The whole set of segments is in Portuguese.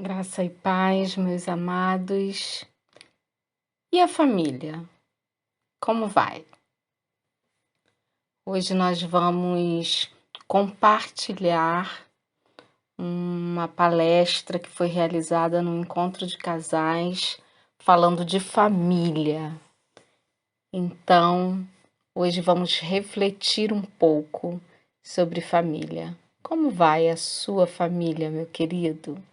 Graça e paz, meus amados. E a família? Como vai? Hoje nós vamos compartilhar uma palestra que foi realizada no encontro de casais, falando de família. Então, hoje vamos refletir um pouco sobre família. Como vai a sua família, meu querido?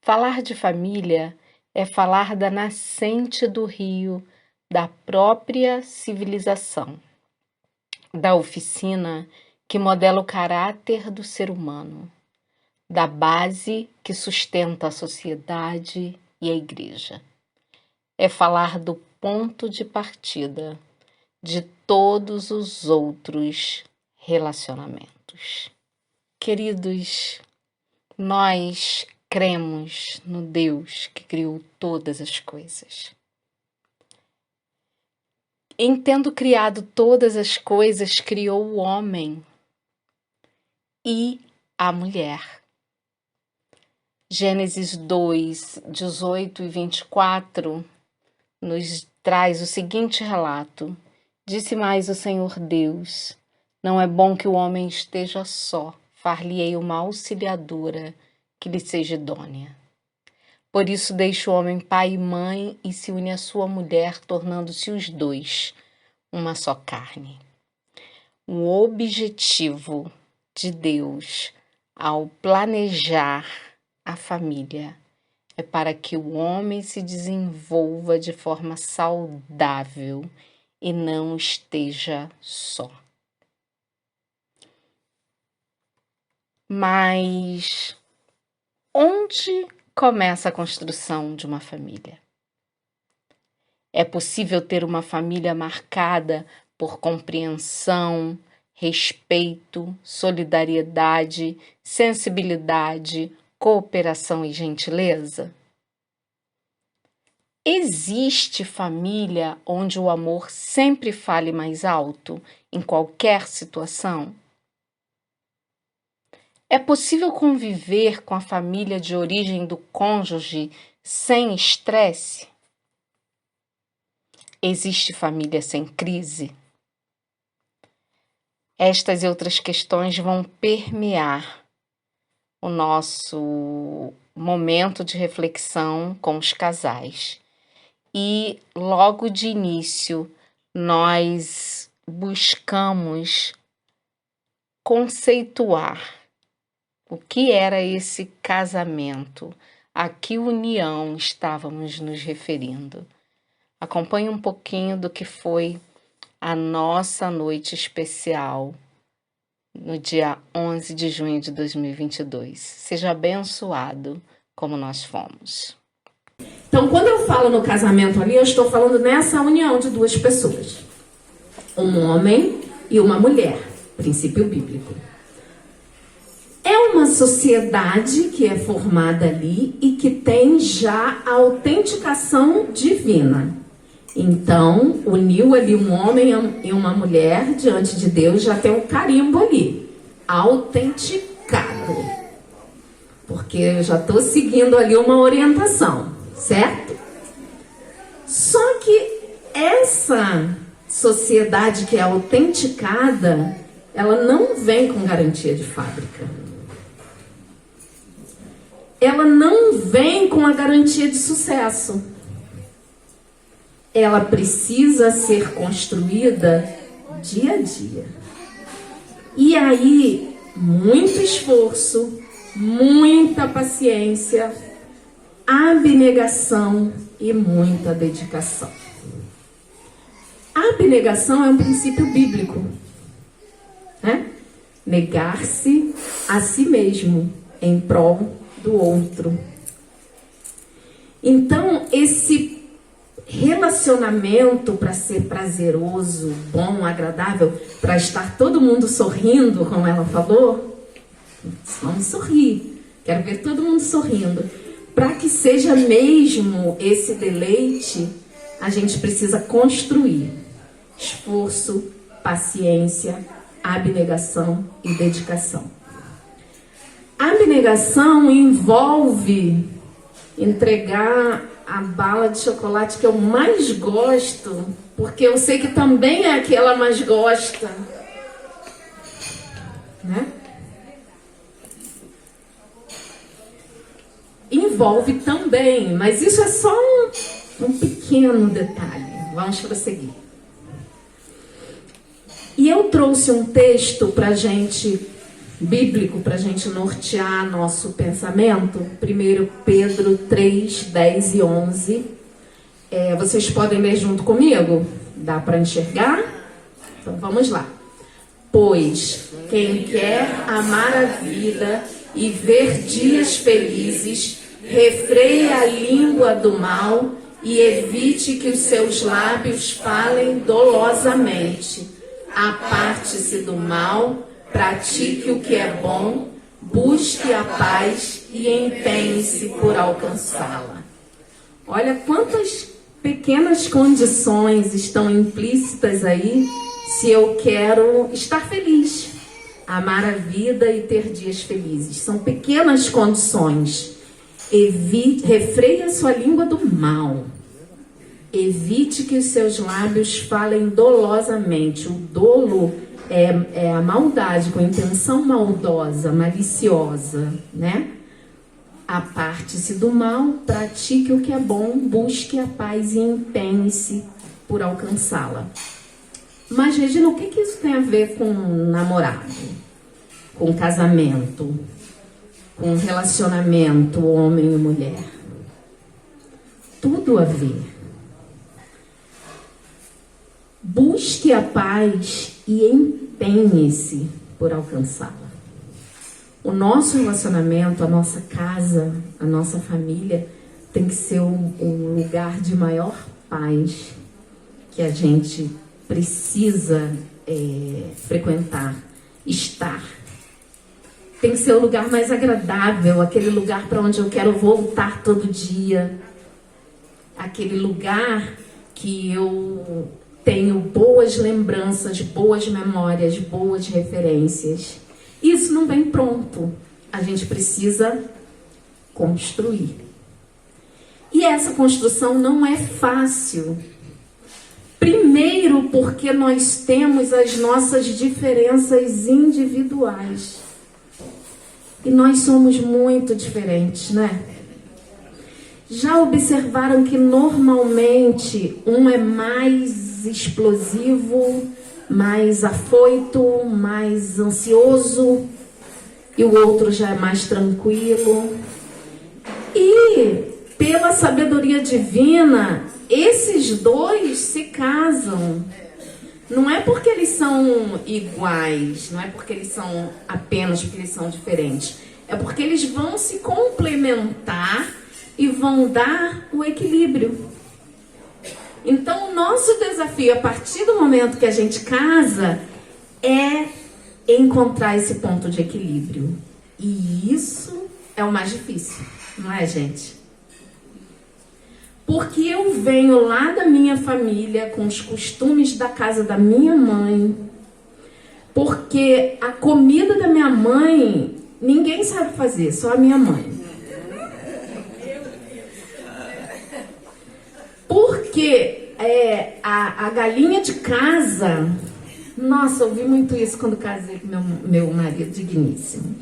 Falar de família é falar da nascente do rio, da própria civilização, da oficina que modela o caráter do ser humano, da base que sustenta a sociedade e a igreja. É falar do ponto de partida de todos os outros relacionamentos. Queridos, nós cremos no Deus que criou todas as coisas. Em tendo criado todas as coisas, criou o homem e a mulher. Gênesis 2, 18 e 24 nos traz o seguinte relato. Disse mais o Senhor Deus: não é bom que o homem esteja só, far-lhe-ei uma auxiliadora que lhe seja idônea. Por isso deixa o homem pai e mãe e se une à sua mulher, tornando-se os dois uma só carne. O objetivo de Deus ao planejar a família é para que o homem se desenvolva de forma saudável e não esteja só. Mas onde começa a construção de uma família? É possível ter uma família marcada por compreensão, respeito, solidariedade, sensibilidade, cooperação e gentileza? Existe família onde o amor sempre fale mais alto em qualquer situação? É possível conviver com a família de origem do cônjuge sem estresse? Existe família sem crise? Estas e outras questões vão permear o nosso momento de reflexão com os casais. E logo de início, nós buscamos conceituar o que era esse casamento, a que união estávamos nos referindo. Acompanhe um pouquinho do que foi a nossa noite especial no dia 11 de junho de 2022. Seja abençoado como nós fomos. Então, quando eu falo no casamento ali, eu estou falando nessa união de duas pessoas. Um homem e uma mulher, princípio bíblico. É uma sociedade que é formada ali e que tem já a autenticação divina. Então, uniu ali um homem e uma mulher diante de Deus, já tem um carimbo ali, autenticado. Porque eu já estou seguindo ali uma orientação, certo? Só que essa sociedade que é autenticada, ela não vem com garantia de fábrica. Ela não vem com a garantia de sucesso. Ela precisa ser construída dia a dia. E aí, muito esforço, muita paciência, abnegação e muita dedicação. A abnegação é um princípio bíblico, né? Negar-se a si mesmo em prol do outro. Então, esse relacionamento, para ser prazeroso, bom, agradável, para estar todo mundo sorrindo, como ela falou, vamos sorrir. Quero ver todo mundo sorrindo. Para que seja mesmo esse deleite, a gente precisa construir esforço, paciência, abnegação e dedicação. A abnegação envolve entregar a bala de chocolate que eu mais gosto, porque eu sei que também é a que ela mais gosta, né? Envolve também, mas isso é só um pequeno detalhe. Vamos prosseguir. E eu trouxe um texto para gente, bíblico, para a gente nortear nosso pensamento. 1 Pedro 3, 10 e 11. Vocês podem ler junto comigo? Dá para enxergar? Então vamos lá. Pois quem quer amar a vida e ver dias felizes, refreie a língua do mal e evite que os seus lábios falem dolosamente. Aparte-se do mal, pratique o que é bom, busque a paz e empenhe-se por alcançá-la. Olha quantas pequenas condições estão implícitas aí se eu quero estar feliz, amar a vida e ter dias felizes. São pequenas condições. Refreie a sua língua do mal. Evite que os seus lábios falem dolosamente. O dolo é a maldade, com intenção maldosa, maliciosa, né? Aparte-se do mal, pratique o que é bom, busque a paz e empenhe-se por alcançá-la. Mas, Regina, o que isso tem a ver com namorado? Com casamento? Com relacionamento homem e mulher? Tudo a ver. Busque a paz e empenhe-se por alcançá-la. O nosso relacionamento, a nossa casa, a nossa família tem que ser um lugar de maior paz que a gente precisa frequentar, estar. Tem que ser o lugar mais agradável, aquele lugar para onde eu quero voltar todo dia. Aquele lugar que eu tenho boas lembranças, boas memórias, boas referências. Isso não vem pronto. A gente precisa construir. E essa construção não é fácil. Primeiro, porque nós temos as nossas diferenças individuais. E nós somos muito diferentes, né? Já observaram que normalmente um é mais explosivo, mais afoito, mais ansioso, e o outro já é mais tranquilo. E pela sabedoria divina, esses dois se casam. Não é porque eles são iguais, não é porque eles são apenas porque eles são diferentes. É porque eles vão se complementar e vão dar o equilíbrio. Então, o nosso desafio, a partir do momento que a gente casa, é encontrar esse ponto de equilíbrio. E isso é o mais difícil, não é, gente? Porque eu venho lá da minha família, com os costumes da casa da minha mãe, porque a comida da minha mãe, ninguém sabe fazer, só a minha mãe. Porque a galinha de casa... Nossa, eu ouvi muito isso quando casei com meu marido digníssimo.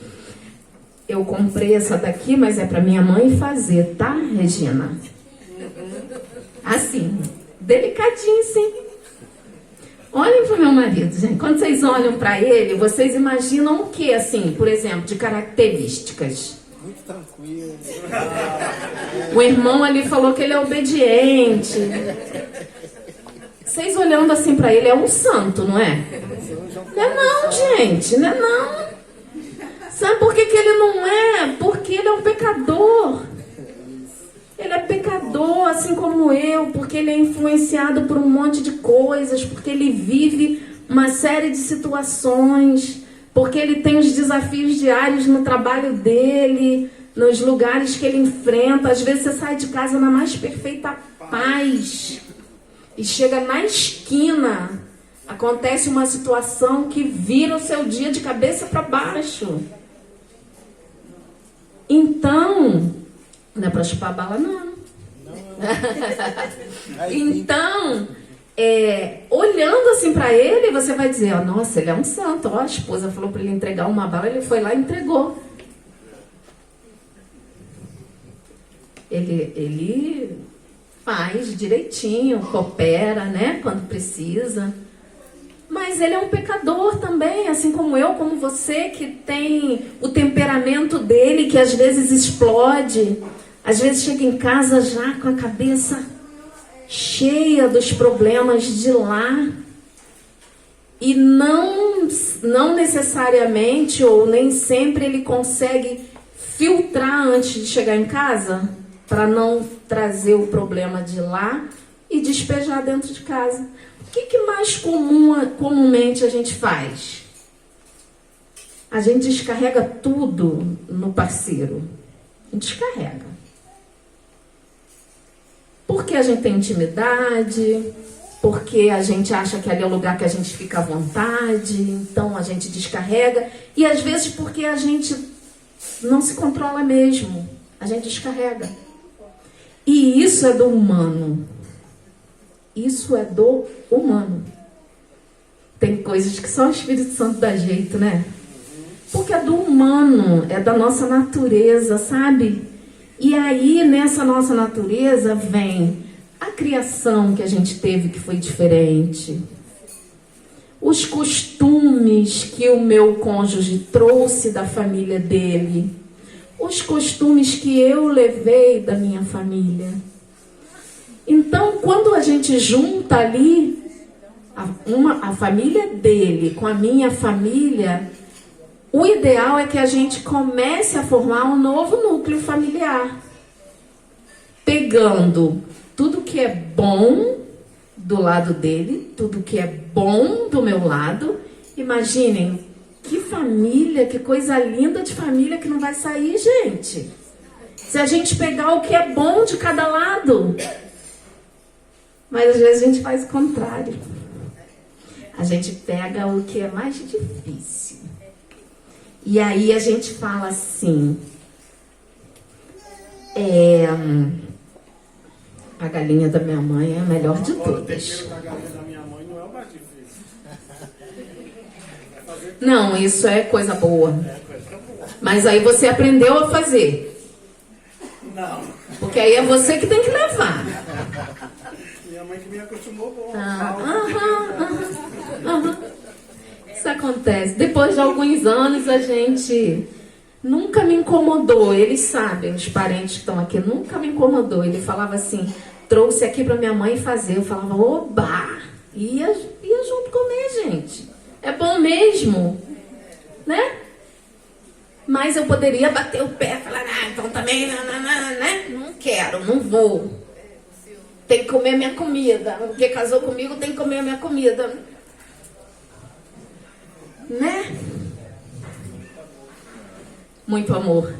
Eu comprei essa daqui, mas é para minha mãe fazer, tá, Regina? Assim, delicadinho, sim. Olhem para o meu marido, gente. Quando vocês olham para ele, vocês imaginam o que, assim, por exemplo, de características? Muito tranquilo. O irmão ali falou que ele é obediente. Vocês olhando assim para ele, é um santo, não é? Não é não, gente, não é não. Sabe por que ele não é? Porque ele é um pecador. Ele é pecador, assim como eu, porque ele é influenciado por um monte de coisas, porque ele vive uma série de situações, porque ele tem os desafios diários no trabalho dele, nos lugares que ele enfrenta. Às vezes você sai de casa na mais perfeita paz e chega na esquina, acontece uma situação que vira o seu dia de cabeça para baixo. Então, não é para chupar a bala, não. Então, olhando assim para ele, você vai dizer, ó, nossa, ele é um santo. Ó, a esposa falou para ele entregar uma bala, ele foi lá e entregou. Ele faz direitinho, coopera, né, quando precisa. Mas ele é um pecador também, assim como eu, como você, que tem o temperamento dele, que às vezes explode. Às vezes chega em casa já com a cabeça cheia dos problemas de lá. E não necessariamente, ou nem sempre, ele consegue filtrar antes de chegar em casa, para não trazer o problema de lá e despejar dentro de casa. O que mais comumente a gente faz? A gente descarrega tudo no parceiro. A gente descarrega. Porque a gente tem intimidade, porque a gente acha que ali é o lugar que a gente fica à vontade, então a gente descarrega. E às vezes porque a gente não se controla mesmo, a gente descarrega. E isso é do humano. Isso é do humano. Tem coisas que só o Espírito Santo dá jeito, né? Porque é do humano, é da nossa natureza, sabe? E aí, nessa nossa natureza, vem a criação que a gente teve, que foi diferente. Os costumes que o meu cônjuge trouxe da família dele. Os costumes que eu levei da minha família. Então, quando a gente junta ali a família dele com a minha família, o ideal é que a gente comece a formar um novo núcleo familiar. Pegando tudo que é bom do lado dele, tudo que é bom do meu lado. Imaginem, que família, que coisa linda de família que não vai sair, gente. Se a gente pegar o que é bom de cada lado. Mas às vezes a gente faz o contrário. A gente pega o que é mais difícil. E aí a gente fala assim, a galinha da minha mãe é a melhor de todas. Não, isso é coisa boa. Mas aí você aprendeu a fazer. Não. Porque aí é você que tem que levar. Minha mãe que me acostumou com Isso acontece. Depois de alguns anos, a gente nunca me incomodou. Eles sabem, os parentes que estão aqui, nunca me incomodou. Ele falava assim, trouxe aqui para minha mãe fazer. Eu falava, oba! Ia junto comer, gente. É bom mesmo, né? Mas eu poderia bater o pé e falar, então também, né? Não quero, não vou. Tem que comer minha comida. Porque casou comigo, tem que comer minha comida. Né? Muito amor.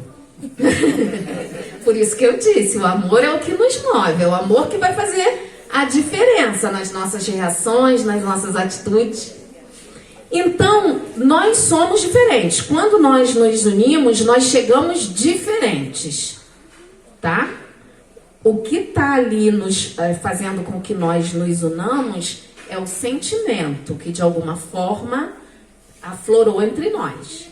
Por isso que eu disse, o amor é o que nos move. É o amor que vai fazer a diferença nas nossas reações, nas nossas atitudes. Então, nós somos diferentes. Quando nós nos unimos, nós chegamos diferentes. Tá? O que está ali nos fazendo com que nós nos unamos é o sentimento que, de alguma forma, aflorou entre nós.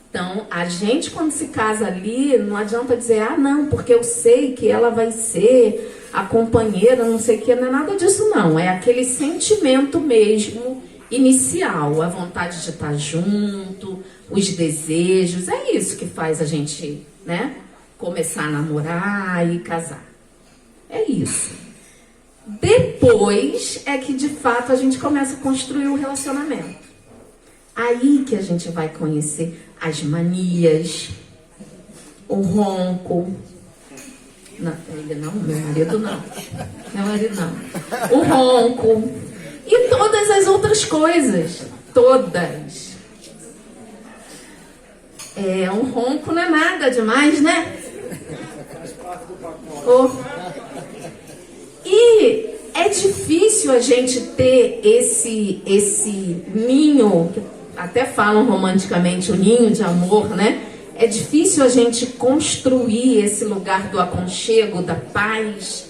Então, a gente, quando se casa ali, não adianta dizer, não, porque eu sei que ela vai ser a companheira, não sei o que, não é nada disso, não. É aquele sentimento mesmo inicial, a vontade de estar junto, os desejos, é isso que faz a gente, né, começar a namorar e casar. É isso. Depois é que, de fato, a gente começa a construir o relacionamento. Aí que a gente vai conhecer as manias, o ronco. Não, ele não, meu marido não. Meu marido não. O ronco. E todas as outras coisas. Todas. Um ronco não é nada demais, né? E é difícil a gente ter esse ninho, até falam romanticamente o ninho de amor, né? É difícil a gente construir esse lugar do aconchego, da paz,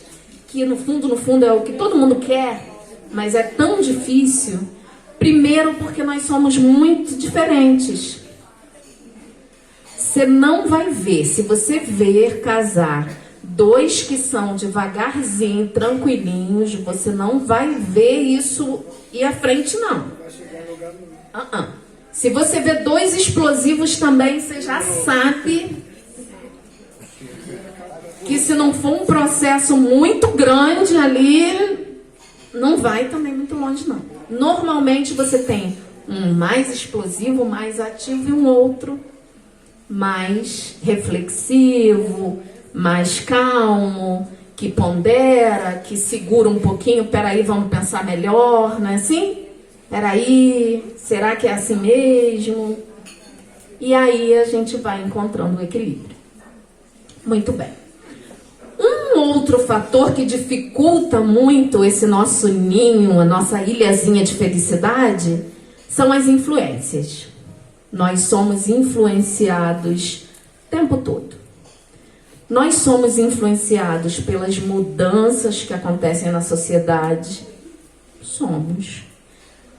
que no fundo é o que todo mundo quer, mas é tão difícil. Primeiro porque nós somos muito diferentes. Você não vai ver, se você ver casar dois que são devagarzinho, tranquilinhos, você não vai ver isso ir à frente, não. Se você vê dois explosivos também, você já sabe que se não for um processo muito grande ali, não vai também muito longe, não. Normalmente você tem um mais explosivo, mais ativo, e um outro mais reflexivo, mais calmo, que pondera, que segura um pouquinho. Peraí, vamos pensar melhor, não é assim? Peraí, será que é assim mesmo? E aí a gente vai encontrando o equilíbrio. Muito bem. Um outro fator que dificulta muito esse nosso ninho, a nossa ilhazinha de felicidade, são as influências. Nós somos influenciados o tempo todo. Nós somos influenciados pelas mudanças que acontecem na sociedade. Somos.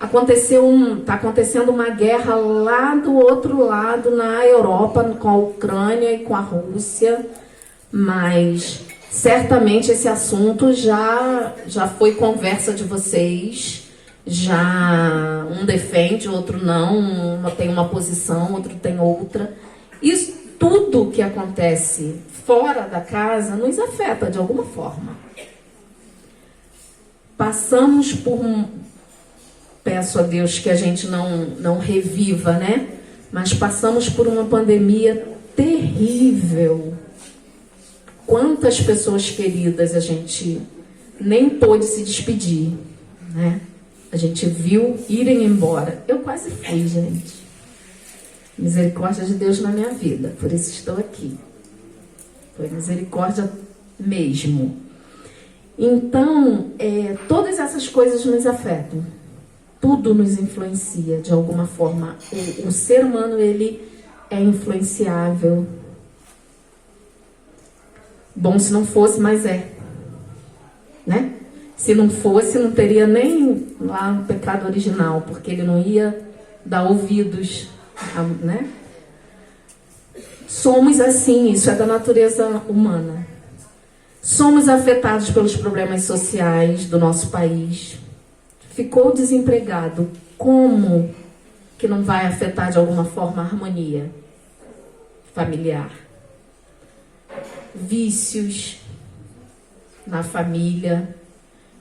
Está acontecendo uma guerra lá do outro lado, na Europa, com a Ucrânia e com a Rússia, mas certamente esse assunto já foi conversa de vocês. Já um defende, o outro não, um tem uma posição, outro tem outra. Isso tudo que acontece fora da casa nos afeta de alguma forma. Passamos por peço a Deus que a gente não reviva, né? Mas passamos por uma pandemia terrível. Quantas pessoas queridas a gente nem pôde se despedir, né? A gente viu irem embora. Eu quase fui, gente. Misericórdia de Deus na minha vida. Por isso estou aqui. Foi misericórdia mesmo. Então, todas essas coisas nos afetam. Tudo nos influencia de alguma forma. O ser humano, ele é influenciável. Bom se não fosse, mas é. Né? Se não fosse, não teria nem lá o pecado original, porque ele não ia dar ouvidos, né? Somos assim, isso é da natureza humana. Somos afetados pelos problemas sociais do nosso país. Ficou desempregado, como que não vai afetar de alguma forma a harmonia familiar? Vícios na família,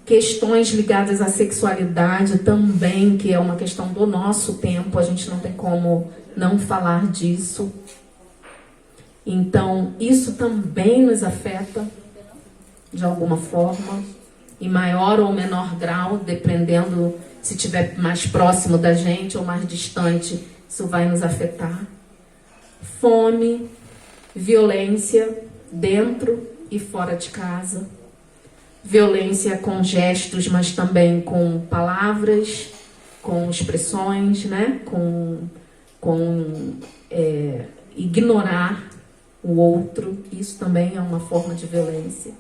questões ligadas à sexualidade também, que é uma questão do nosso tempo, a gente não tem como não falar disso. Então, isso também nos afeta de alguma forma, em maior ou menor grau, dependendo se estiver mais próximo da gente ou mais distante, isso vai nos afetar. Fome, violência dentro e fora de casa. Violência com gestos, mas também com palavras, com expressões, né? com ignorar o outro. Isso também é uma forma de violência.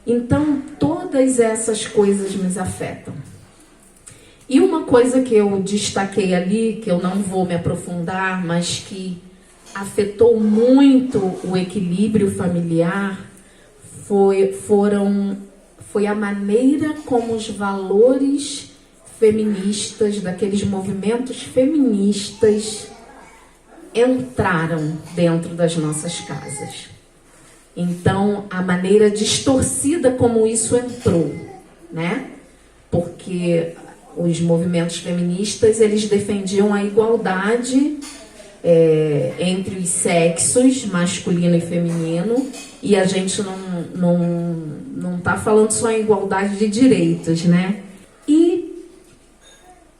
Então, todas essas coisas nos afetam. E uma coisa que eu destaquei ali, que eu não vou me aprofundar, mas que afetou muito o equilíbrio familiar, foi a maneira como os valores feministas, daqueles movimentos feministas, entraram dentro das nossas casas. Então, a maneira distorcida como isso entrou, né? Porque os movimentos feministas, eles defendiam a igualdade entre os sexos, masculino e feminino, e a gente não está falando só em igualdade de direitos, né? E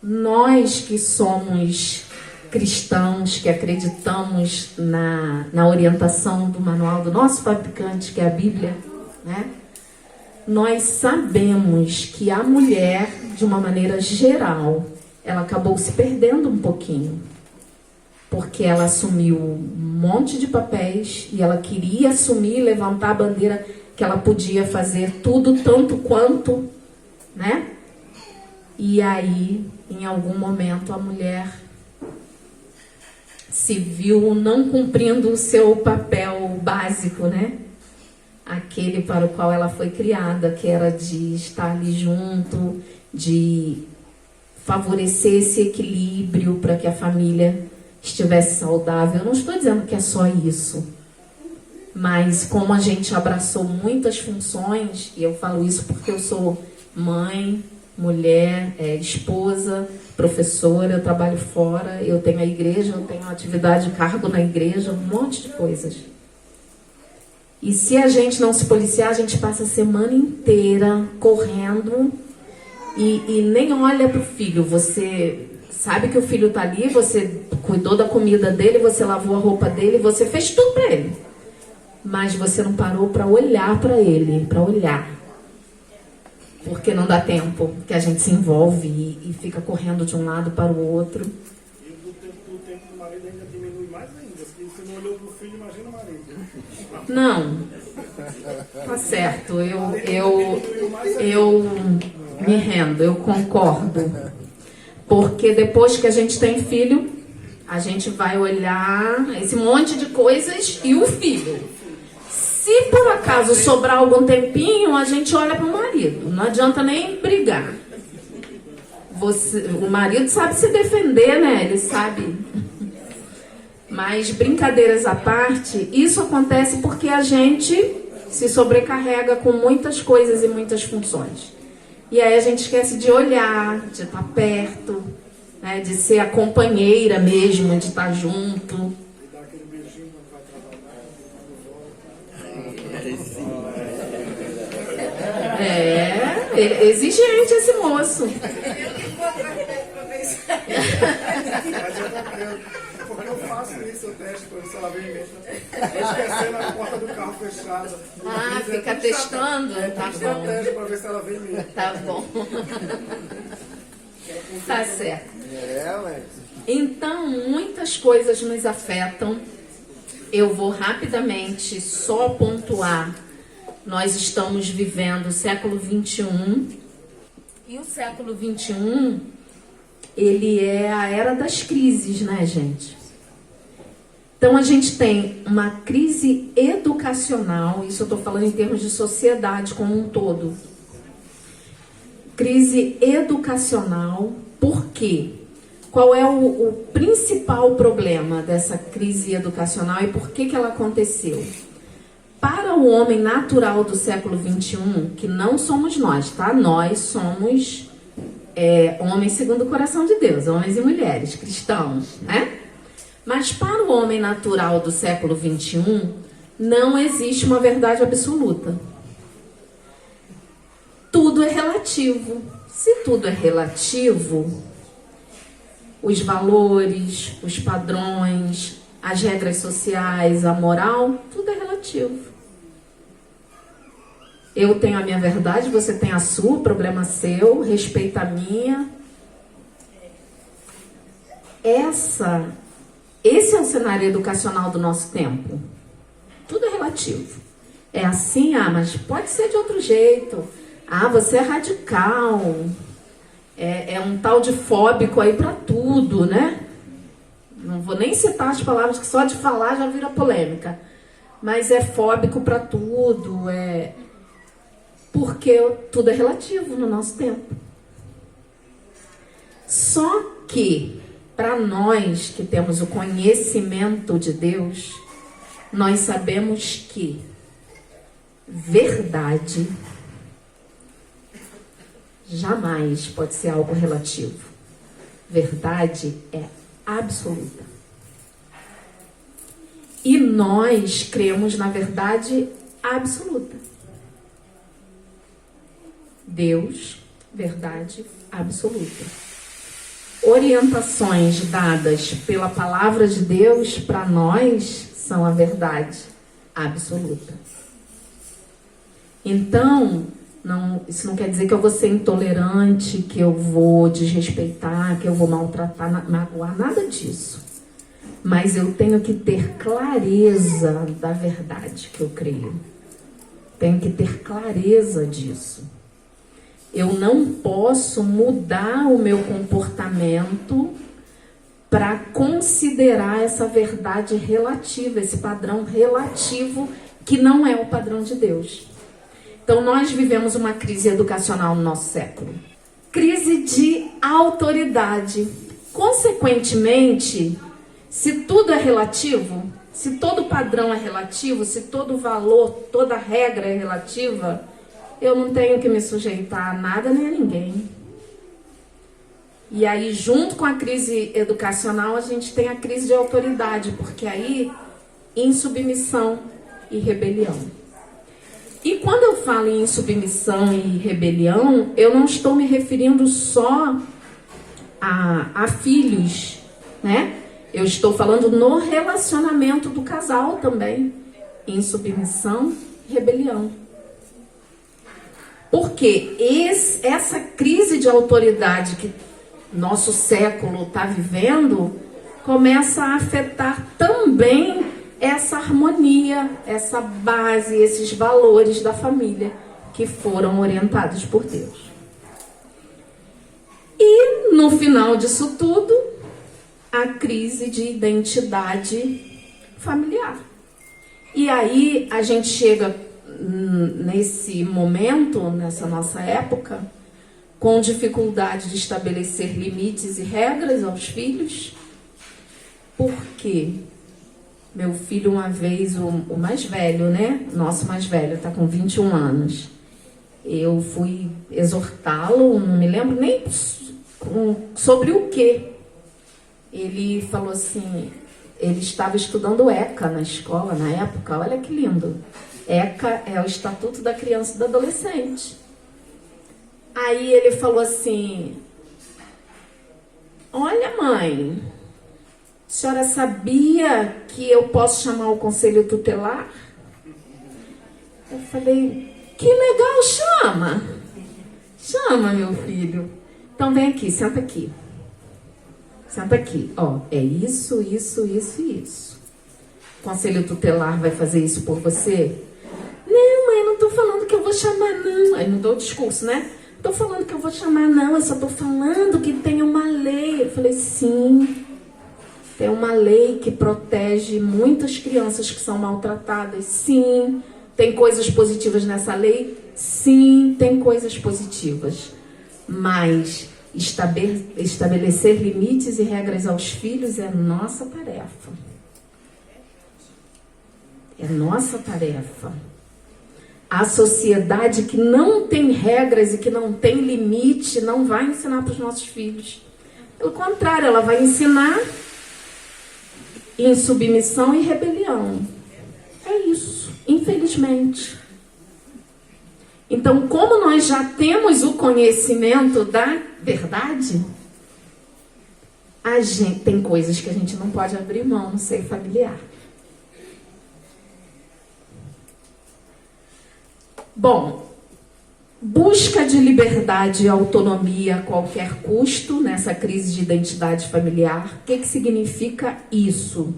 nós que somos cristãos, que acreditamos na orientação do manual do nosso fabricante, que é a Bíblia, né? Nós sabemos que a mulher, de uma maneira geral, ela acabou se perdendo um pouquinho. porque ela assumiu um monte de papéis e ela queria assumir e levantar a bandeira que ela podia fazer tudo tanto quanto, né? E aí, em algum momento, a mulher se viu não cumprindo o seu papel básico, né? Aquele para o qual ela foi criada, que era de estar ali junto, de favorecer esse equilíbrio para que a família estivesse saudável. Eu não estou dizendo que é só isso, mas como a gente abraçou muitas funções, e eu falo isso porque eu sou mãe, mulher, esposa, professora, eu trabalho fora, eu tenho a igreja, eu tenho atividade, cargo na igreja, um monte de coisas. E se a gente não se policiar, a gente passa a semana inteira correndo e nem olha para o filho. Você sabe que o filho está ali, você cuidou da comida dele, você lavou a roupa dele, você fez tudo para ele. Mas você não parou para olhar para ele, para olhar. Porque não dá tempo, que a gente se envolve e fica correndo de um lado para o outro. E o tempo do marido ainda diminui mais ainda. Se você não olhou para o filho, imagina o marido. Não, tá certo, eu me rendo, eu concordo. Porque depois que a gente tem filho, a gente vai olhar esse monte de coisas e o filho. Se por acaso sobrar algum tempinho, a gente olha para o marido. Não adianta nem brigar. O marido sabe se defender, né? Ele sabe. Mas brincadeiras à parte, isso acontece porque a gente se sobrecarrega com muitas coisas e muitas funções. E aí a gente esquece de olhar, de estar perto, né? De ser a companheira mesmo, de estar junto. É exigente esse moço. Porque eu faço isso, eu testo para ver se ela vem mesmo. Eu esquecendo a porta do carro fechada. Ah, fica testando? Tá bom. Eu testo para ver se ela vem mesmo. Tá bom. Tá certo. Então, muitas coisas nos afetam. Eu vou rapidamente só pontuar. Nós estamos vivendo o século XXI. E o século XXI, ele é a era das crises, né, gente? Então, a gente tem uma crise educacional, isso eu estou falando em termos de sociedade como um todo. Crise educacional, por quê? Qual é o principal problema dessa crise educacional e por que ela aconteceu? Para o homem natural do século XXI, que não somos nós, tá? Nós somos homens segundo o coração de Deus, homens e mulheres, cristãos, né? Mas para o homem natural do século XXI, não existe uma verdade absoluta. Tudo é relativo. Se tudo é relativo, os valores, os padrões, as regras sociais, a moral, tudo é relativo. Eu tenho a minha verdade, você tem a sua, problema seu, respeita a minha. Esse é o cenário educacional do nosso tempo. Tudo é relativo. É assim, mas pode ser de outro jeito. Você é radical. É um tal de fóbico aí para tudo, né? Não vou nem citar as palavras que só de falar já vira polêmica. Mas é fóbico para tudo, porque tudo é relativo no nosso tempo. Só que, para nós que temos o conhecimento de Deus, nós sabemos que verdade jamais pode ser algo relativo. Verdade é absoluta. E nós cremos na verdade absoluta. Deus, verdade absoluta. Orientações dadas pela palavra de Deus para nós são a verdade absoluta. Então, isso não quer dizer que eu vou ser intolerante, que eu vou desrespeitar, que eu vou maltratar, magoar, nada disso. mas eu tenho que ter clareza da verdade que eu creio. Tenho que ter clareza disso. Eu não posso mudar o meu comportamento para considerar essa verdade relativa, esse padrão relativo que não é o padrão de Deus. Então, nós vivemos uma crise educacional no nosso século. Crise de autoridade. Consequentemente, se tudo é relativo, se todo padrão é relativo, se todo valor, toda regra é relativa, eu não tenho que me sujeitar a nada nem a ninguém. E aí, junto com a crise educacional, a gente tem a crise de autoridade, porque aí, insubmissão e rebelião. E quando eu falo em insubmissão e rebelião, eu não estou me referindo só a filhos, né? Eu estou falando no relacionamento do casal também. Insubmissão e rebelião. Porque essa crise de autoridade que nosso século está vivendo começa a afetar também essa harmonia, essa base, esses valores da família que foram orientados por Deus. E no final disso tudo, a crise de identidade familiar. E aí a gente chega nesse momento, nessa nossa época, com dificuldade de estabelecer limites e regras aos filhos. Por quê? Meu filho, uma vez, o mais velho, né? Nosso mais velho, está com 21 anos. Eu fui exortá-lo, não me lembro nem sobre o quê. Ele falou assim, ele estava estudando ECA na escola, na época, olha que lindo. ECA é o Estatuto da Criança e do Adolescente. Aí ele falou assim, olha mãe, a senhora sabia que eu posso chamar o conselho tutelar? Eu falei, que legal, chama. Chama, meu filho. Então vem aqui, senta aqui. Senta aqui, ó, é isso, isso, isso e isso. O conselho tutelar vai fazer isso por você? Não, mãe, não tô falando que eu vou chamar, não. Aí não dou o discurso, né? Não tô falando que eu vou chamar, não. Eu só tô falando que tem uma lei. Eu falei, sim. Tem uma lei que protege muitas crianças que são maltratadas. Sim. Tem coisas positivas nessa lei? Sim, tem coisas positivas. Mas estabelecer limites e regras aos filhos é nossa tarefa. É nossa tarefa. A sociedade que não tem regras e que não tem limite não vai ensinar para os nossos filhos. Pelo contrário, ela vai ensinar insubmissão e rebelião. É isso, infelizmente. Então, como nós já temos o conhecimento da verdade, a gente tem coisas que a gente não pode abrir mão no seio familiar. Bom, busca de liberdade e autonomia a qualquer custo nessa crise de identidade familiar. O que significa isso?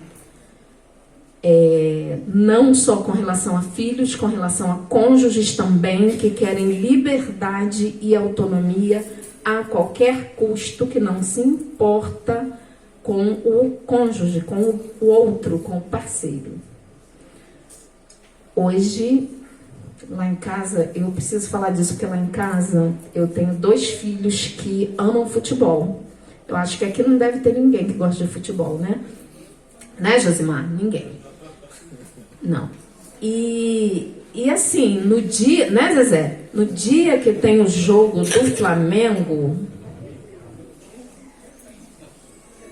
Não só com relação a filhos, com relação a cônjuges também, que querem liberdade e autonomia a qualquer custo, que não se importa com o cônjuge, com o outro, com o parceiro. Hoje, lá em casa, eu preciso falar disso, porque lá em casa eu tenho 2 filhos que amam futebol. Eu acho que aqui não deve ter ninguém que gosta de futebol, né? Né, Josimar? Ninguém. Não. E assim, no dia, né, Zezé? No dia que tem o jogo do Flamengo,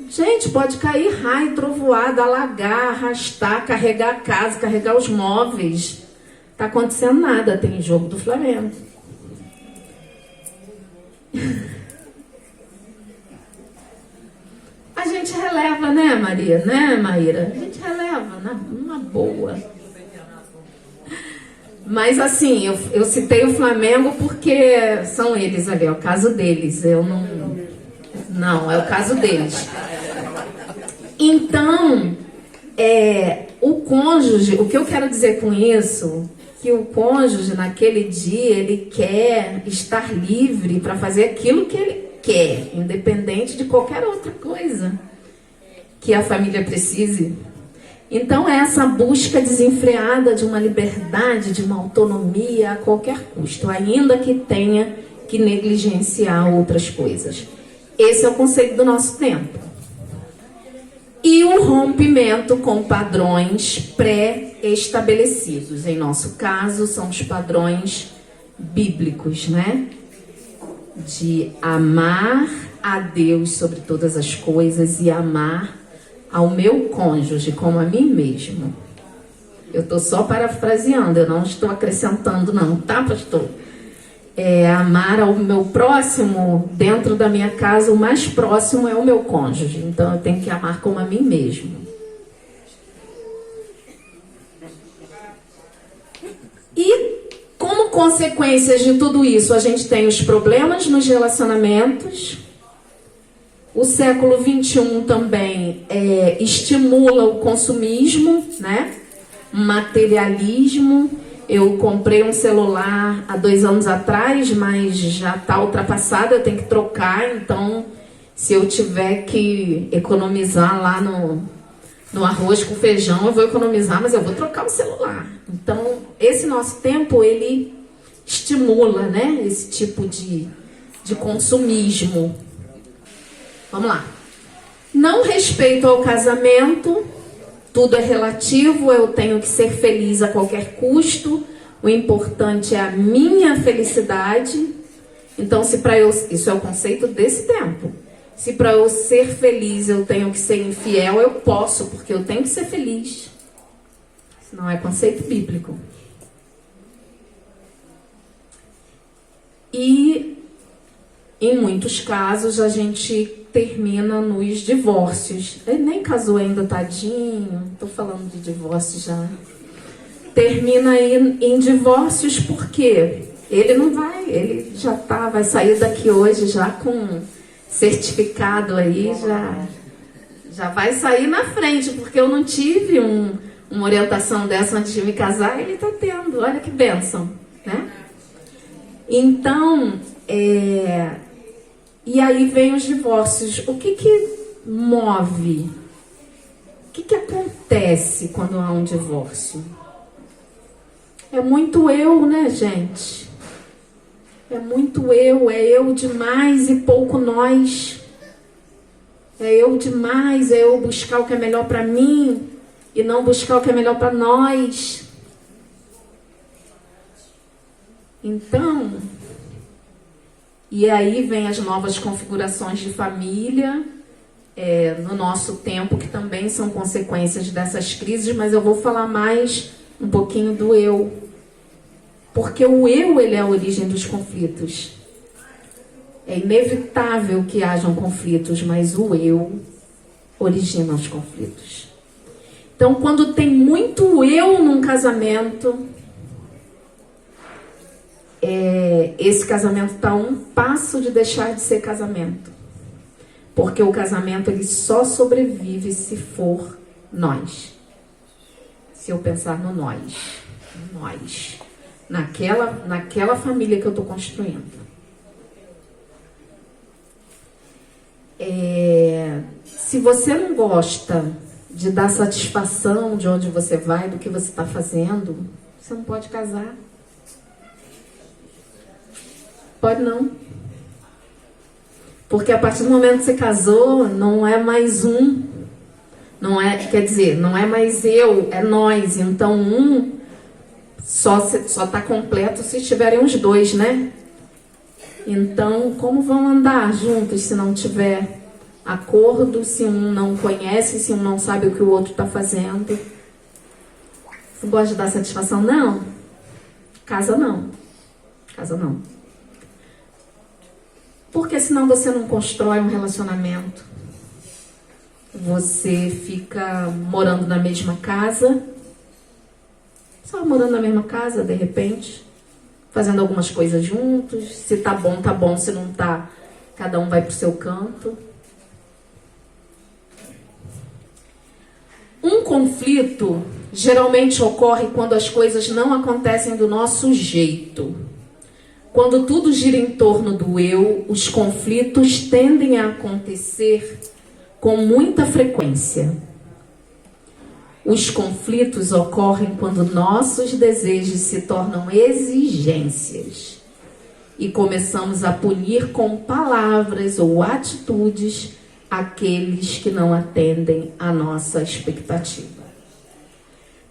gente, pode cair raio, trovoada, alagar, arrastar, carregar a casa, carregar os móveis. Tá acontecendo nada, tem jogo do Flamengo. A gente releva, né, Maria? Né, Maíra? A gente releva, numa boa. Mas assim, eu citei o Flamengo porque são eles ali, é o caso deles. Eu não... Não, é o caso deles. Então, o cônjuge, o que eu quero dizer com isso, que o cônjuge naquele dia, ele quer estar livre para fazer aquilo que ele quer, independente de qualquer outra coisa que a família precise. Então, é essa busca desenfreada de uma liberdade, de uma autonomia a qualquer custo, ainda que tenha que negligenciar outras coisas. Esse é o conceito do nosso tempo. E o rompimento com padrões pré-estabelecidos. Em nosso caso, são os padrões bíblicos, né? De amar a Deus sobre todas as coisas e amar ao meu cônjuge como a mim mesmo. Eu estou só parafraseando, eu não estou acrescentando não, tá, pastor? Amar ao meu próximo, dentro da minha casa, o mais próximo é o meu cônjuge. Então eu tenho que amar como a mim mesmo. E como consequências de tudo isso, a gente tem os problemas nos relacionamentos. O século XXI também estimula o consumismo, né? Materialismo. Eu comprei um celular há 2 anos atrás, mas já está ultrapassado, eu tenho que trocar. Então, se eu tiver que economizar lá no arroz com feijão, eu vou economizar, mas eu vou trocar o celular. Então, esse nosso tempo, ele estimula, né, esse tipo de consumismo. Vamos lá. Não respeito ao casamento, tudo é relativo, eu tenho que ser feliz a qualquer custo, o importante é a minha felicidade. Então, isso é o conceito desse tempo. Se para eu ser feliz eu tenho que ser infiel, eu posso, porque eu tenho que ser feliz. Isso não é conceito bíblico. E, em muitos casos, a gente termina nos divórcios. Ele nem casou ainda, tadinho. Estou falando de divórcio já. Termina aí em divórcios porque ele não vai, ele já vai sair daqui hoje já com certificado aí, já vai sair na frente, porque eu não tive uma orientação dessa antes de me casar, ele está tendo. Olha que bênção, né? Então, e aí vem os divórcios. O que move? O que acontece quando há um divórcio? É muito eu, né, gente? É muito eu, é eu demais e pouco nós. É eu demais, é eu buscar o que é melhor para mim e não buscar o que é melhor para nós. Então, e aí vem as novas configurações de família, no nosso tempo, que também são consequências dessas crises, mas eu vou falar mais um pouquinho do eu. Porque o eu, ele é a origem dos conflitos. É inevitável que hajam conflitos, mas o eu origina os conflitos. Então, quando tem muito eu num casamento, esse casamento está a um passo de deixar de ser casamento. Porque o casamento, ele só sobrevive se for nós. Se eu pensar no nós. Naquela família que eu estou construindo. Se você não gosta de dar satisfação de onde você vai, do que você está fazendo, você não pode casar. Pode não. Porque a partir do momento que você casou, não é mais um. Não é mais eu, é nós. Então, só está completo se estiverem os dois, né? Então, como vão andar juntos se não tiver acordo, se um não conhece, se um não sabe o que o outro está fazendo? Você gosta de dar satisfação? Não. Casa não. Porque senão você não constrói um relacionamento. Você fica morando na mesma casa, só morando na mesma casa, de repente, fazendo algumas coisas juntos. Se tá bom, se não tá, cada um vai pro seu canto. Um conflito geralmente ocorre quando as coisas não acontecem do nosso jeito. Quando tudo gira em torno do eu, os conflitos tendem a acontecer com muita frequência. Os conflitos ocorrem quando nossos desejos se tornam exigências e começamos a punir com palavras ou atitudes aqueles que não atendem à nossa expectativa.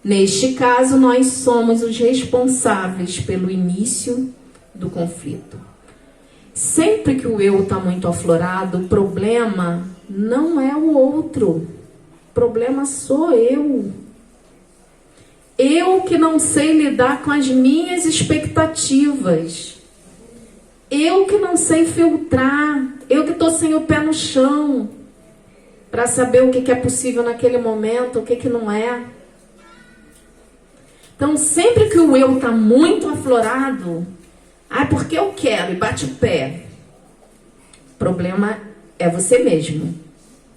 Neste caso, nós somos os responsáveis pelo início do conflito. Sempre que o eu está muito aflorado, o problema não é o outro. O problema sou eu. Eu que não sei lidar com as minhas expectativas. Eu que não sei filtrar. Eu que estou sem o pé no chão para saber o que é possível naquele momento, o que não é. Então, sempre que o eu está muito aflorado, porque eu quero e bate o pé. O problema é você mesmo.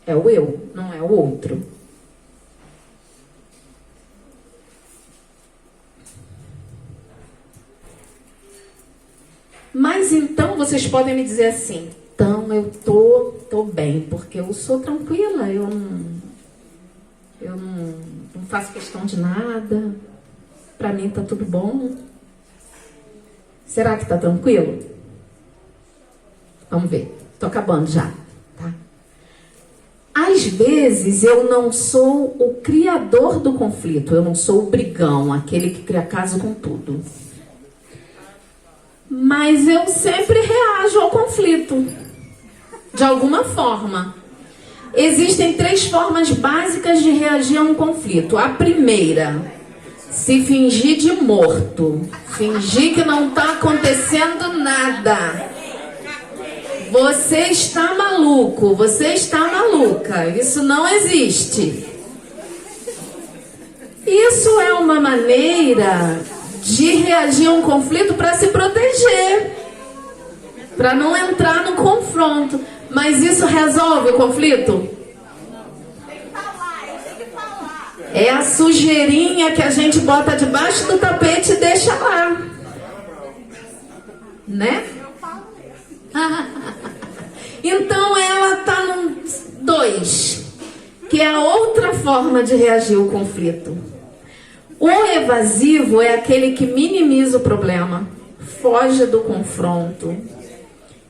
É o eu, não é o outro. Mas então vocês podem me dizer assim, então eu tô bem, porque eu sou tranquila, eu não faço questão de nada, para mim tá tudo bom. Será que tá tranquilo? Vamos ver, tô acabando já, tá? Às vezes eu não sou o criador do conflito, eu não sou o brigão, aquele que cria caso com tudo. Mas eu sempre reajo ao conflito, de alguma forma. Existem 3 formas básicas de reagir a um conflito. A primeira, se fingir de morto, fingir que não está acontecendo nada. Você está maluco, você está maluca, isso não existe. Isso é uma maneira de reagir a um conflito para se proteger, para não entrar no confronto. Mas isso resolve o conflito? É a sujeirinha que a gente bota debaixo do tapete e deixa lá, né? Então ela está no 2, que é a outra forma de reagir ao conflito. O evasivo é aquele que minimiza o problema, foge do confronto,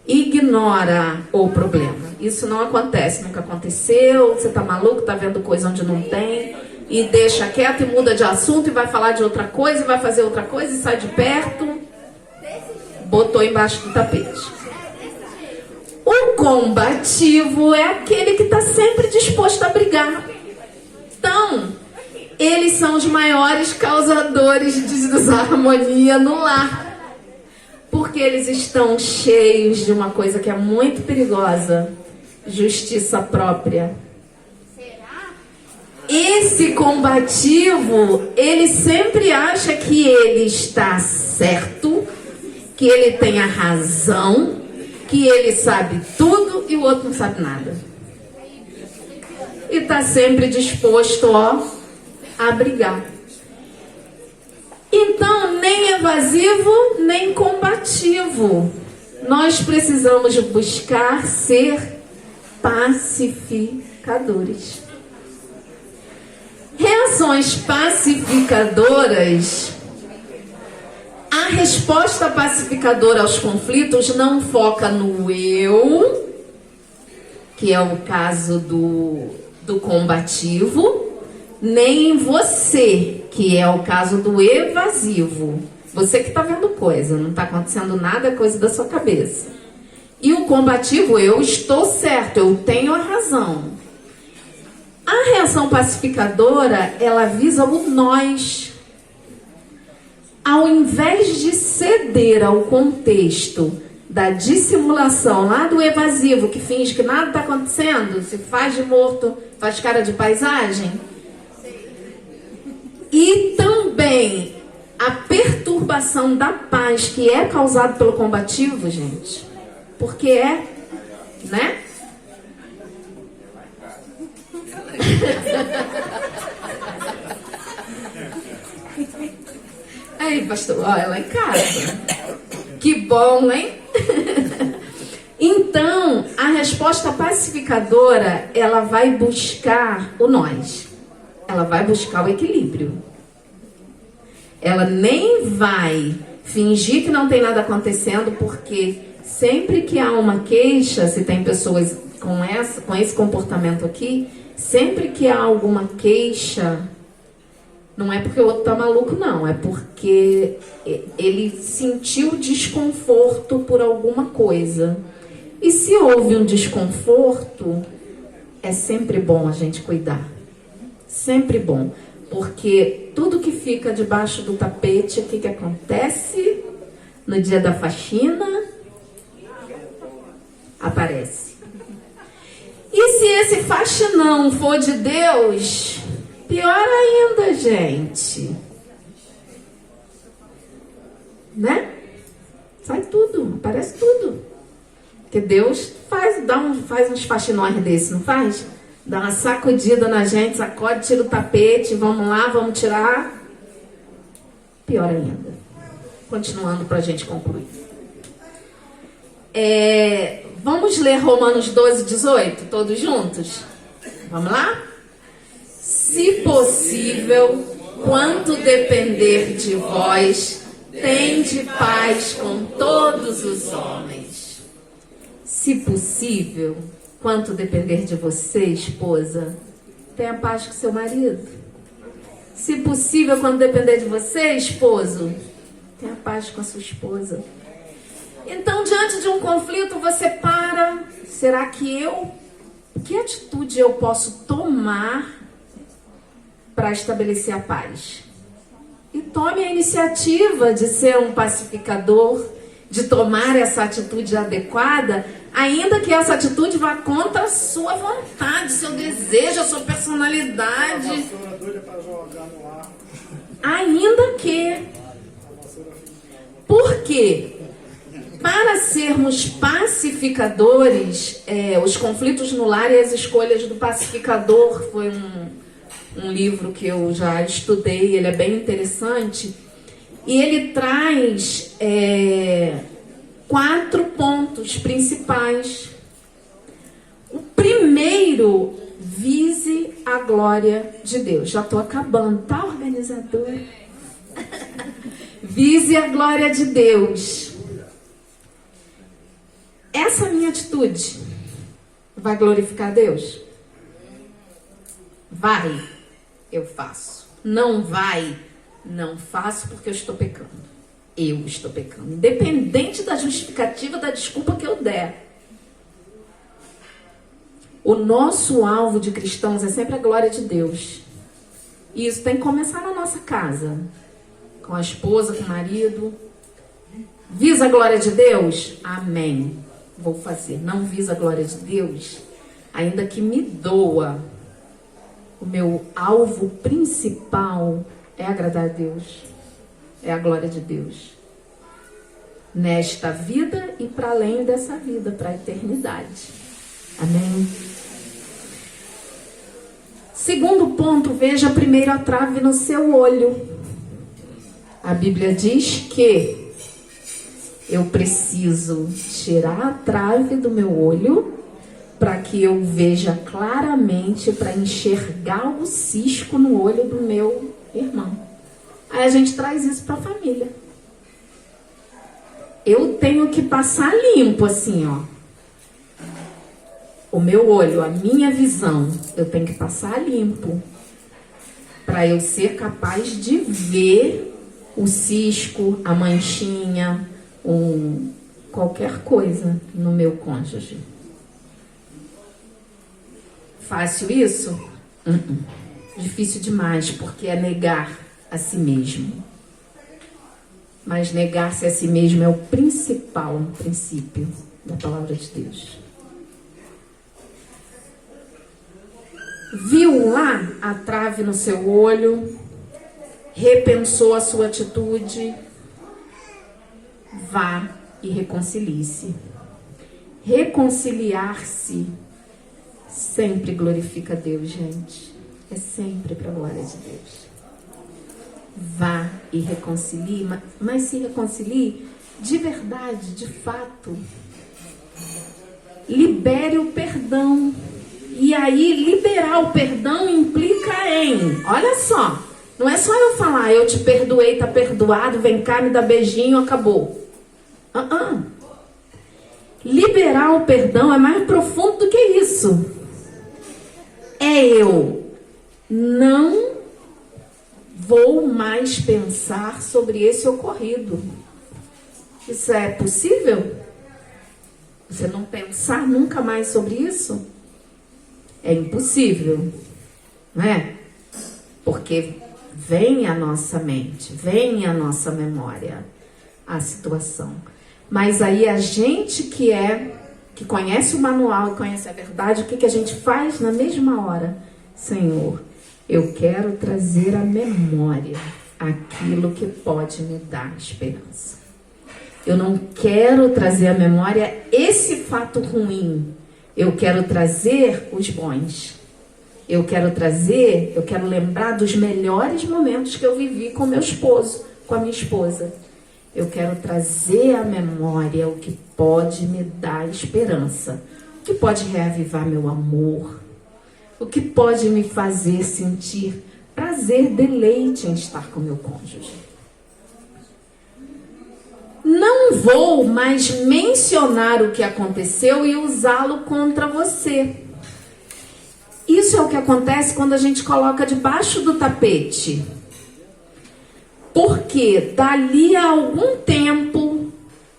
ignora o problema. Isso não acontece, nunca aconteceu, você tá maluco, tá vendo coisa onde não tem, e deixa quieto e muda de assunto e vai falar de outra coisa, e vai fazer outra coisa e sai de perto, botou embaixo do tapete. O combativo é aquele que está sempre disposto a brigar. Então, eles são os maiores causadores de desarmonia no lar. Porque eles estão cheios de uma coisa que é muito perigosa: justiça própria. Esse combativo, ele sempre acha que ele está certo, que ele tem a razão, que ele sabe tudo e o outro não sabe nada. E está sempre disposto, a brigar. Então, nem evasivo, nem combativo. Nós precisamos buscar ser pacificadores. Reações pacificadoras. A resposta pacificadora aos conflitos não foca no eu, que é o caso do combativo, nem em você, que é o caso do evasivo. Você que está vendo coisa, não está acontecendo nada, é coisa da sua cabeça. E o combativo, eu estou certo, eu tenho a razão. A reação pacificadora, ela visa o nós. Ao invés de ceder ao contexto da dissimulação lá do evasivo, que finge que nada está acontecendo, se faz de morto, faz cara de paisagem. E também a perturbação da paz que é causada pelo combativo, gente. Porque né? pastor? Ó, ela em casa. Que bom, hein? Então, a resposta pacificadora, ela vai buscar o nós. Ela vai buscar o equilíbrio. Ela nem vai fingir que não tem nada acontecendo, porque sempre que há uma queixa, se tem pessoas com esse comportamento aqui, sempre que há alguma queixa, não é porque o outro tá maluco, não. É porque ele sentiu desconforto por alguma coisa. E se houve um desconforto, é sempre bom a gente cuidar. Sempre bom. Porque tudo que fica debaixo do tapete, o que acontece? No dia da faxina, aparece. E se esse faxinão for de Deus, pior ainda, gente. Né? Sai tudo, aparece tudo. Porque Deus faz uns faxinões desse, não faz? Dá uma sacudida na gente, sacode, tira o tapete, vamos lá, vamos tirar. Pior ainda. Continuando para a gente concluir. Vamos ler Romanos 12, 18, todos juntos? Vamos lá? Se possível, quanto depender de vós, tende paz com todos os homens. Se possível, quanto depender de você, esposa, tenha paz com seu marido. Se possível, quanto depender de você, esposo, tenha paz com a sua esposa. Então, diante de um conflito, você para. Será que que atitude eu posso tomar para estabelecer a paz? E tome a iniciativa de ser um pacificador, de tomar essa atitude adequada, ainda que essa atitude vá contra a sua vontade, seu desejo, a sua personalidade. Ainda que. Por quê? Para sermos pacificadores, os conflitos no lar e as escolhas do pacificador foi um livro que eu já estudei, ele é bem interessante. E ele traz 4 pontos principais. O primeiro, vise a glória de Deus. Já estou acabando, tá, organizador? Vise a glória de Deus. Essa minha atitude vai glorificar Deus? Vai, eu faço. Não vai, não faço porque eu estou pecando. Eu estou pecando. Independente da justificativa, da desculpa que eu der. O nosso alvo de cristãos é sempre a glória de Deus. E isso tem que começar na nossa casa. Com a esposa, com o marido. Visa a glória de Deus? Amém. Vou fazer. Não visa a glória de Deus? Ainda que me doa. O meu alvo principal é agradar a Deus. É a glória de Deus. Nesta vida e para além dessa vida, para a eternidade. Amém? Segundo ponto, veja primeiro a trave no seu olho. A Bíblia diz que eu preciso tirar a trave do meu olho para que eu veja claramente, para enxergar o cisco no olho do meu irmão. Aí a gente traz isso para a família. Eu tenho que passar limpo assim, ó. O meu olho, a minha visão, eu tenho que passar limpo para eu ser capaz de ver o cisco, a manchinha, qualquer coisa no meu cônjuge. Fácil isso? Difícil demais, porque é negar a si mesmo. Mas negar-se a si mesmo é o principal princípio da palavra de Deus. Viu lá a trave no seu olho, repensou a sua atitude, vá e reconcilie-se. Reconciliar-se sempre glorifica Deus, gente. É sempre para a glória de Deus. vá e reconcilie, mas se reconcilie de verdade, de fato. Libere o perdão. E aí, liberar o perdão implica em, olha só, não é só eu falar, eu te perdoei, tá perdoado, vem cá, me dá beijinho, acabou. Liberar o perdão é mais profundo do que isso. É eu não vou mais pensar sobre esse ocorrido. Isso é possível? Você não pensar nunca mais sobre isso? É impossível, não é? Porque vem à nossa mente, vem à nossa memória a situação. Mas aí a gente que conhece o manual e conhece a verdade, o que a gente faz na mesma hora? Senhor, eu quero trazer à memória aquilo que pode me dar esperança. Eu não quero trazer à memória esse fato ruim. Eu quero trazer os bons. Eu quero lembrar dos melhores momentos que eu vivi com meu esposo, com a minha esposa. Eu quero trazer à memória o que pode me dar esperança, o que pode reavivar meu amor, o que pode me fazer sentir prazer, deleite em estar com meu cônjuge. Não vou mais mencionar o que aconteceu e usá-lo contra você. Isso é o que acontece quando a gente coloca debaixo do tapete. Porque dali a algum tempo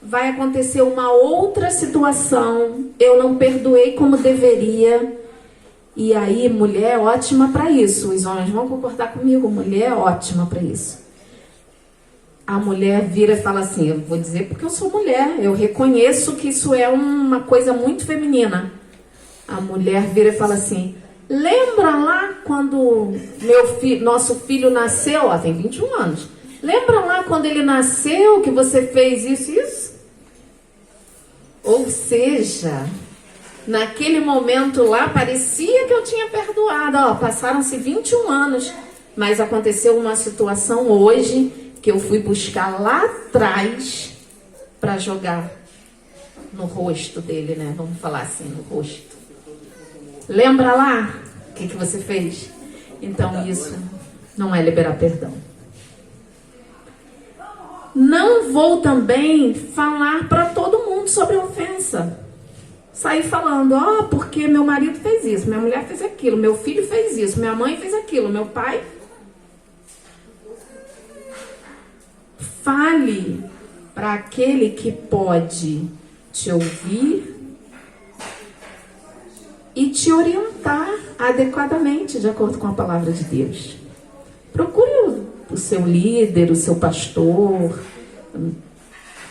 vai acontecer uma outra situação. Eu não perdoei como deveria. E aí, mulher é ótima para isso. Os homens vão concordar comigo. Mulher é ótima para isso. A mulher vira e fala assim, eu vou dizer porque eu sou mulher, eu reconheço que isso é uma coisa muito feminina. A mulher vira e fala assim, lembra lá quando nosso filho nasceu, tem 21 anos, lembra lá quando ele nasceu que você fez isso e isso? Ou seja, naquele momento lá parecia que eu tinha perdoado, passaram-se 21 anos, mas aconteceu uma situação hoje que eu fui buscar lá atrás para jogar no rosto dele, né? Vamos falar assim, no rosto. Lembra lá o que você fez? Então isso não é liberar perdão. Não vou também falar para todo mundo sobre a ofensa. Sair falando, porque meu marido fez isso, minha mulher fez aquilo, meu filho fez isso, minha mãe fez aquilo, meu pai... Fale para aquele que pode te ouvir e te orientar adequadamente, de acordo com a palavra de Deus. Procure o seu líder, o seu pastor,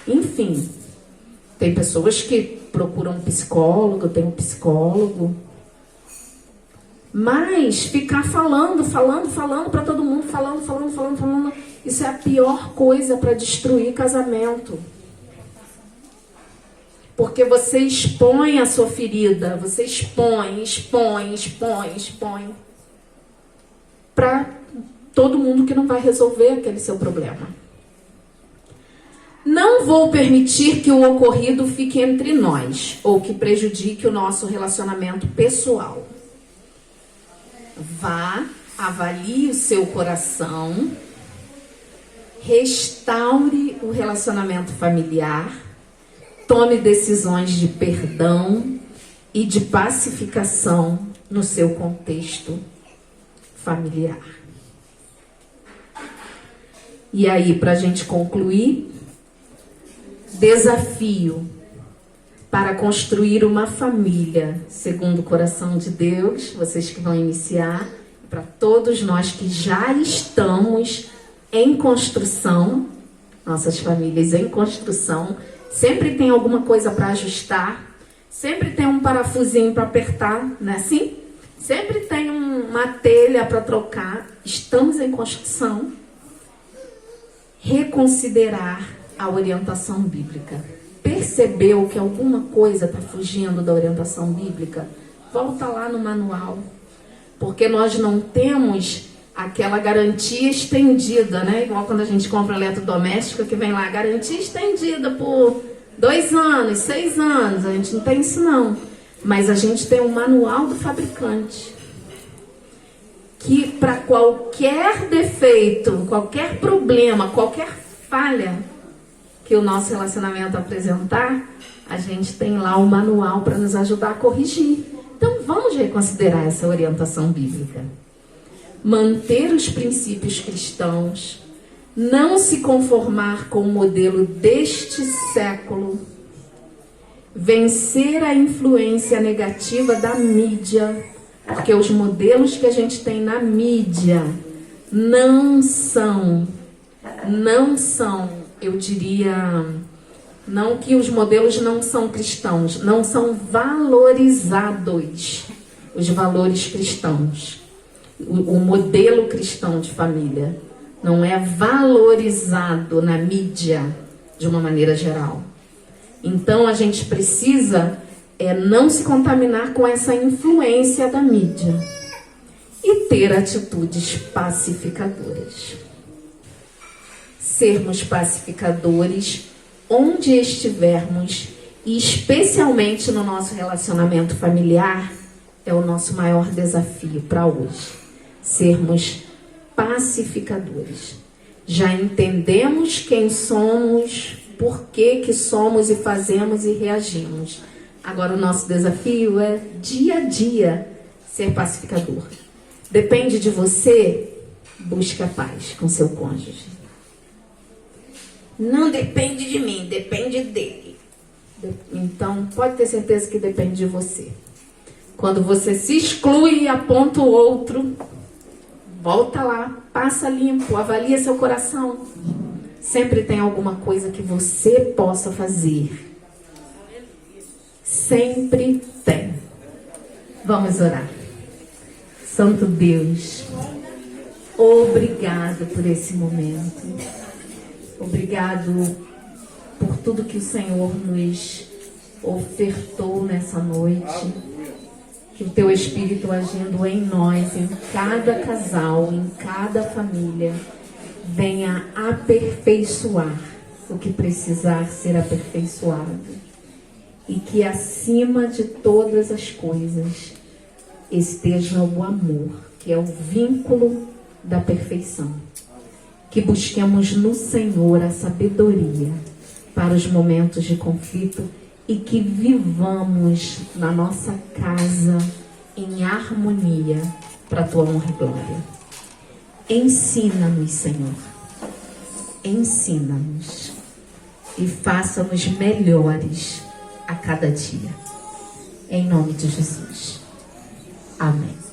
enfim. Tem pessoas que procuram um psicólogo, tem um psicólogo. Mas ficar falando para todo mundo, falando, isso é a pior coisa para destruir casamento. Porque você expõe a sua ferida, você expõe para todo mundo que não vai resolver aquele seu problema. Não vou permitir que o ocorrido fique entre nós ou que prejudique o nosso relacionamento pessoal. Vá, avalie o seu coração, restaure o relacionamento familiar, tome decisões de perdão e de pacificação no seu contexto familiar. E aí, para a gente concluir, desafio para construir uma família segundo o coração de Deus, vocês que vão iniciar, para todos nós que já estamos em construção, nossas famílias em construção, sempre tem alguma coisa para ajustar, sempre tem um parafusinho para apertar, não é assim? Sempre tem uma telha para trocar, estamos em construção. Reconsiderar a orientação bíblica. Percebeu que alguma coisa está fugindo da orientação bíblica? Volta lá no manual. Porque nós não temos aquela garantia estendida, né? Igual quando a gente compra eletrodoméstico, que vem lá, garantia estendida por 2 anos, 6 anos. A gente não tem isso não. Mas a gente tem um manual do fabricante. Que para qualquer defeito, qualquer problema, qualquer falha que o nosso relacionamento apresentar, a gente tem lá o manual para nos ajudar a corrigir. Então vamos reconsiderar essa orientação bíblica. Manter os princípios cristãos, não se conformar com o modelo deste século, vencer a influência negativa da mídia, porque os modelos que a gente tem na mídia não são, eu diria, não que os modelos não são cristãos, não são valorizados os valores cristãos. O modelo cristão de família não é valorizado na mídia de uma maneira geral. Então a gente precisa não se contaminar com essa influência da mídia e ter atitudes pacificadoras. Sermos pacificadores onde estivermos, e especialmente no nosso relacionamento familiar, é o nosso maior desafio para hoje. Sermos pacificadores. Já entendemos quem somos, por que somos e fazemos e reagimos. Agora o nosso desafio é, dia a dia, ser pacificador. Depende de você, busque a paz com seu cônjuge. Não depende de mim, depende dele. Então, pode ter certeza que depende de você. Quando você se exclui e aponta o outro, volta lá, passa limpo, avalia seu coração. Sempre tem alguma coisa que você possa fazer. Sempre tem. Vamos orar. Santo Deus, obrigado por esse momento. Obrigado por tudo que o Senhor nos ofertou nessa noite. Que o Teu Espírito agindo em nós, em cada casal, em cada família, venha aperfeiçoar o que precisar ser aperfeiçoado. E que acima de todas as coisas esteja o amor, que é o vínculo da perfeição. Que busquemos no Senhor a sabedoria para os momentos de conflito e que vivamos na nossa casa em harmonia para a Tua honra e glória. Ensina-nos, Senhor. Ensina-nos e faça-nos melhores a cada dia. Em nome de Jesus. Amém.